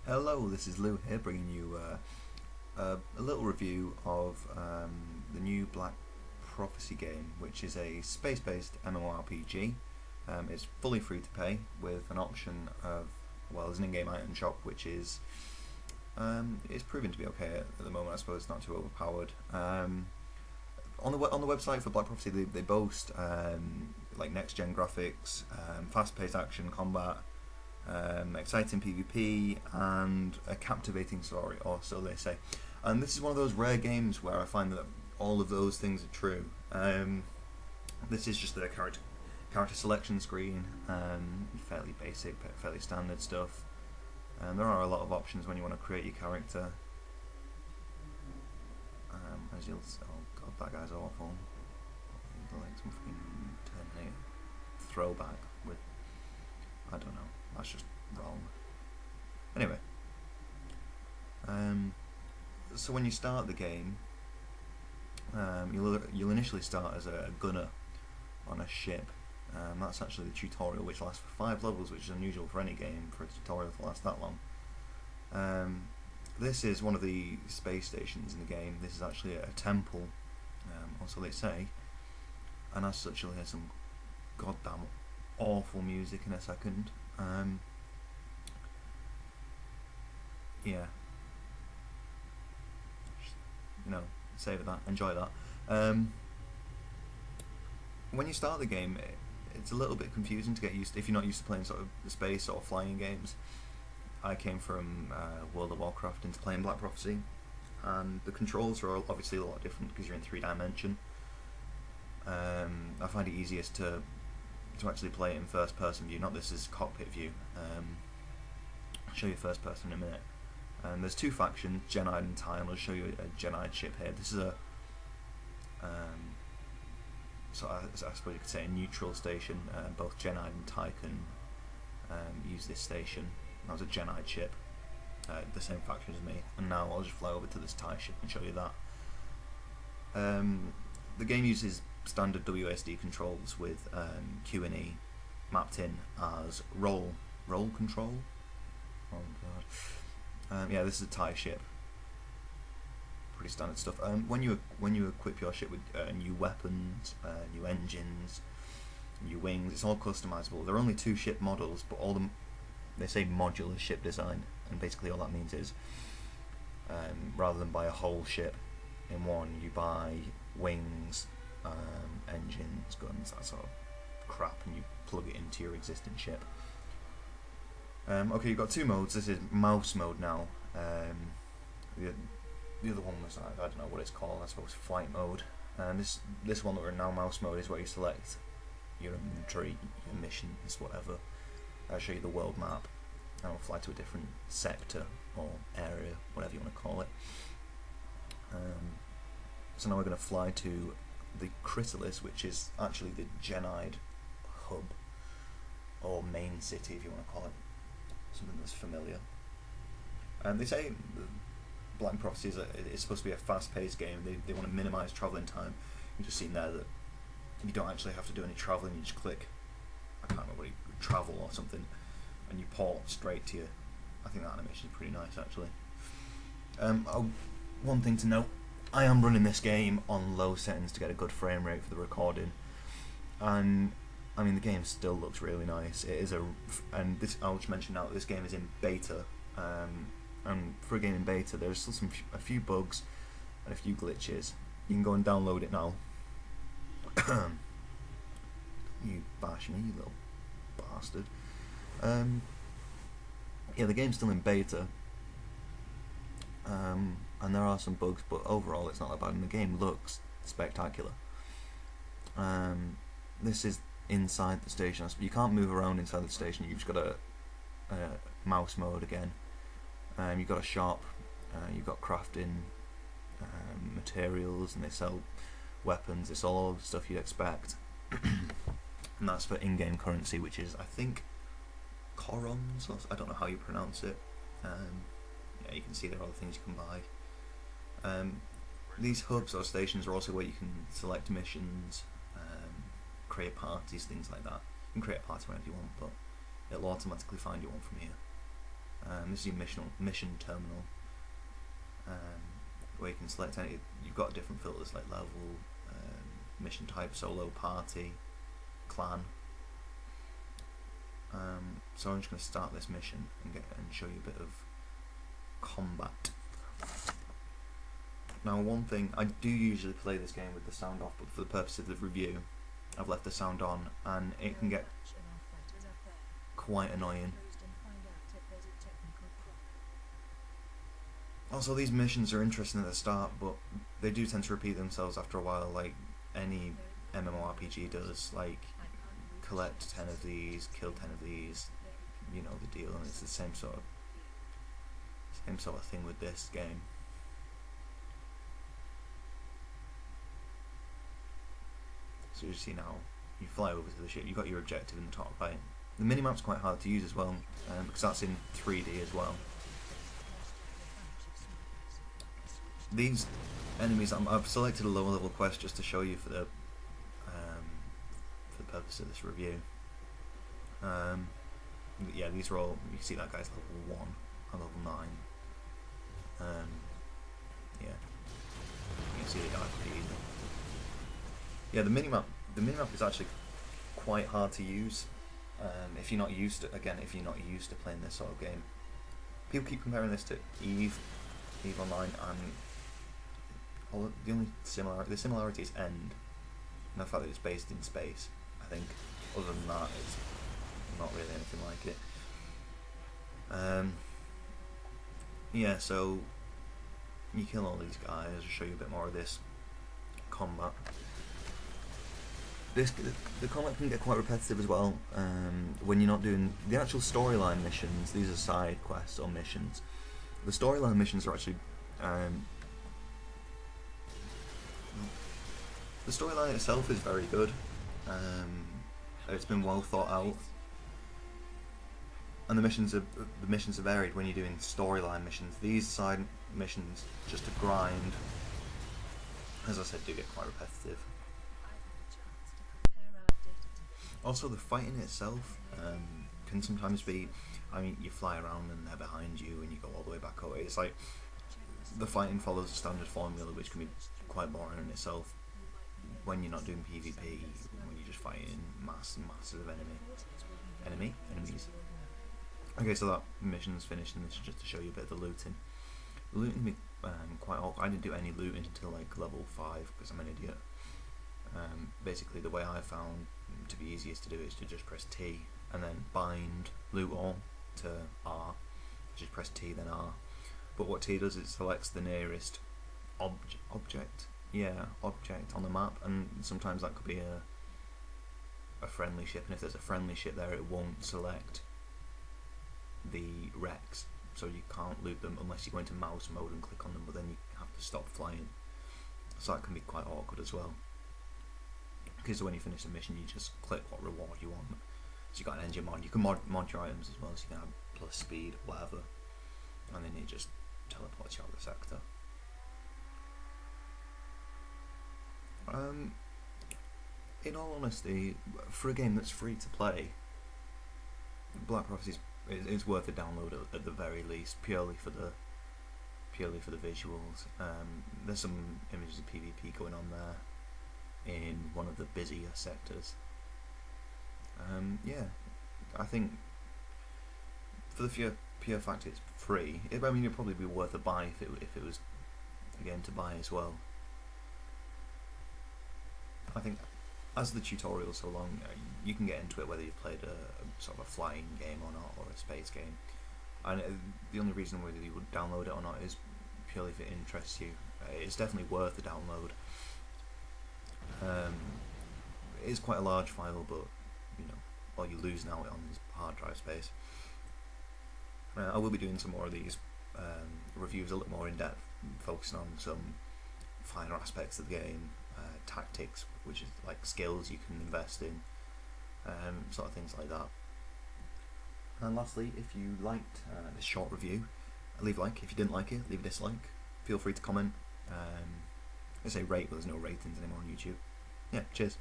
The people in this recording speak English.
Hello, this is Lou here, bringing you a little review of the new Black Prophecy game, which is a space-based MMORPG. It's fully free to play with an option of, well, there's an in-game item shop, which is proven to be okay at the moment. I suppose it's not too overpowered. On the website for Black Prophecy, they boast like next-gen graphics, fast-paced action combat, exciting PvP, and a captivating story, or so they say. And this is one of those rare games where I find that all of those things are true. This is just the character selection screen, fairly basic, fairly standard stuff. And there are a lot of options when you want to create your character. As you'll, oh god, that guy's awful. Like some fucking Terminator throwback with, I don't know. That's just wrong. Anyway, so when you start the game, you'll initially start as a gunner on a ship. That's actually the tutorial, which lasts for 5 levels, which is unusual for any game for a tutorial to last that long. This is one of the space stations in the game. This is actually a temple, or so they say, and as such you'll hear some goddamn awful music in a second. Yeah, you know, save that, enjoy that. When you start the game, it's a little bit confusing to get used to if you're not used to playing sort of space or flying games. I came from World of Warcraft into playing Black Prophecy, and the controls are obviously a lot different because you're in 3-dimension. I find it easiest to actually play it in first person view, not this is cockpit view. I'll show you first person in a minute. There's 2 factions, Genide and Tai, and I'll show you a Genide ship here. This is a so I suppose you could say a neutral station. Both Genide and Tai can use this station. That was a Genide ship, the same faction as me, and now I'll just fly over to this Tai ship and show you that. The game uses standard WASD controls with Q and E mapped in as roll control. Oh god. Yeah, this is a Tai ship. Pretty standard stuff. When you equip your ship with new weapons, new engines, new wings, it's all customizable. There are only 2 ship models, but all them, they say modular ship design, and basically all that means is rather than buy a whole ship in one, you buy wings, engines, guns, that sort of crap, and you plug it into your existing ship. Okay, you've got 2 modes. This is mouse mode now. The other one was, I don't know what it's called, I suppose flight mode. And this one that we're in now, mouse mode, is where you select your inventory, your missions, whatever. I'll show you the world map, and we'll fly to a different sector or area, whatever you want to call it. So now we're going to fly to the Chrysalis, which is actually the Genide hub, or main city if you want to call it, something that's familiar. And they say Black Prophecy is supposed to be a fast-paced game. They want to minimise travelling time. You've just seen there that you don't actually have to do any travelling, you just click, I can't remember what travel or something, and you port straight to you. I think that animation is pretty nice actually. One thing to note, I am running this game on low settings to get a good frame rate for the recording, and I mean the game still looks really nice. It is and this, I'll just mention now that this game is in beta, and for a game in beta there's still a few bugs and a few glitches. You can go and download it now. You bash me, you little bastard. Yeah, the game's still in beta, and there are some bugs, but overall it's not that bad, and the game looks spectacular. This is inside the station. You can't move around inside the station. You've just got a mouse mode again. You've got a shop. You've got crafting materials, and they sell weapons. It's all the stuff you'd expect. And that's for in-game currency, which is, I think, Corons, or I don't know how you pronounce it. Yeah, you can see there are other things you can buy. These hubs or stations are also where you can select missions, create parties, things like that. You can create a party whenever you want, but it'll automatically find you one from here. This is your mission terminal, where you can select any. You've got different filters like level, mission type, solo, party, clan. So I'm just going to start this mission and show you a bit of combat. Now, one thing, I do usually play this game with the sound off, but for the purpose of the review, I've left the sound on, and it can get quite annoying. Also, these missions are interesting at the start, but they do tend to repeat themselves after a while, like any MMORPG does. Like, collect 10 of these, kill 10 of these, you know the deal, and it's the same sort of thing with this game. So you see now, you fly over to the ship, you've got your objective in the top right. The minimap's quite hard to use as well, because that's in 3D as well. These enemies, I've selected a lower level quest just to show you for the purpose of this review. Yeah, these are all, you see that guy's level 1 and level 9. Yeah, you can see they die pretty easy. Yeah, the minimap is actually quite hard to use if you're not used to playing this sort of game. People keep comparing this to Eve Online, and the similarities end in the fact that it's based in space. I think other than that, it's not really anything like it. Yeah, so you kill all these guys. I'll show you a bit more of this combat. The combat can get quite repetitive as well when you're not doing the actual storyline missions. These are side quests or missions. The storyline missions are actually the storyline itself is very good. It's been well thought out, and the missions are varied when you're doing storyline missions. These side missions, just to grind, as I said, do get quite repetitive. Also, the fighting itself can sometimes be, I mean, you fly around and they're behind you and you go all the way back away. It's like the fighting follows a standard formula, which can be quite boring in itself when you're not doing PvP, when you're just fighting masses of enemies. Okay, so that mission's finished, and this is just to show you a bit of the looting. The looting can be quite awkward. I didn't do any looting until like level 5 because I'm an idiot. Basically, the way I found to be easiest to do is to just press T and then bind loot all to R. Just press T then R. But what T does is it selects the nearest object on the map, and sometimes that could be a friendly ship, and if there's a friendly ship there, it won't select the wrecks, so you can't loot them unless you go into mouse mode and click on them, but then you have to stop flying. So that can be quite awkward as well, because when you finish the mission, you just click what reward you want. So you got an engine mod, you can mod your items as well, so you can have plus speed, whatever, and then it just teleports you out of the sector. In all honesty, for a game that's free to play, Black Prophecy is worth a download at the very least, purely for the visuals. There's some images of PvP going on there in one of the busier sectors. Yeah, I think for the pure fact it's free, I mean, it'd probably be worth a buy if it was a game to buy as well. I think as the tutorial's so long, you can get into it whether you've played a sort of a flying game or not, or a space game. And the only reason whether you would download it or not is purely if it interests you. It's definitely worth the download. It is quite a large file, but you know, all you lose now on is hard drive space. I will be doing some more of these reviews a little more in depth, focusing on some finer aspects of the game. Tactics, which is like skills you can invest in, sort of things like that. And lastly, if you liked this short review, leave a like. If you didn't like it, leave a dislike. Feel free to comment. I say rate, but there's no ratings anymore on YouTube. Yeah, cheers.